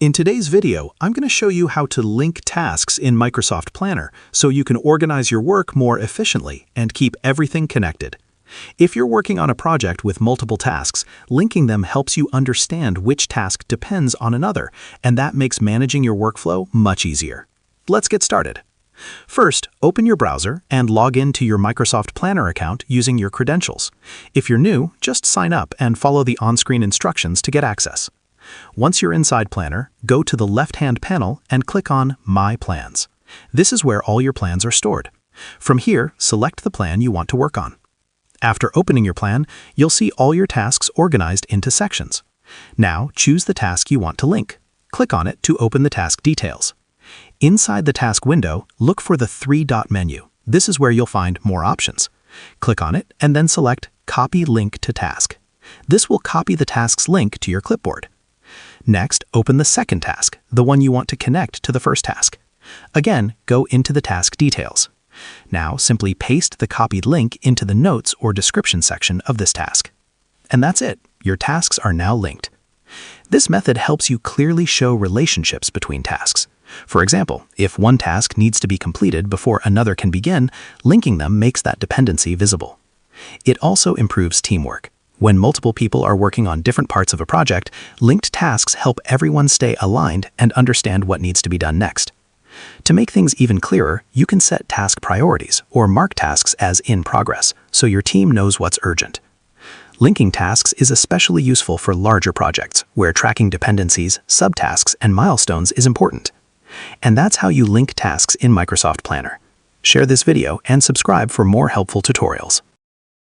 In today's video, I'm going to show you how to link tasks in Microsoft Planner so you can organize your work more efficiently and keep everything connected. If you're working on a project with multiple tasks, linking them helps you understand which task depends on another, and that makes managing your workflow much easier. Let's get started. First, open your browser and log into your Microsoft Planner account using your credentials. If you're new, just sign up and follow the on-screen instructions to get access. Once you're inside Planner, go to the left-hand panel and click on My Plans. This is where all your plans are stored. From here, select the plan you want to work on. After opening your plan, you'll see all your tasks organized into sections. Now, choose the task you want to link. Click on it to open the task details. Inside the task window, look for the three-dot menu. This is where you'll find more options. Click on it and then select Copy Link to Task. This will copy the task's link to your clipboard. Next, open the second task, the one you want to connect to the first task. Again, go into the task details. Now, simply paste the copied link into the notes or description section of this task. And that's it. Your tasks are now linked. This method helps you clearly show relationships between tasks. For example, if one task needs to be completed before another can begin, linking them makes that dependency visible. It also improves teamwork. When multiple people are working on different parts of a project, linked tasks help everyone stay aligned and understand what needs to be done next. To make things even clearer, you can set task priorities or mark tasks as in progress, so your team knows what's urgent. Linking tasks is especially useful for larger projects, where tracking dependencies, subtasks, and milestones is important. And that's how you link tasks in Microsoft Planner. Share this video and subscribe for more helpful tutorials.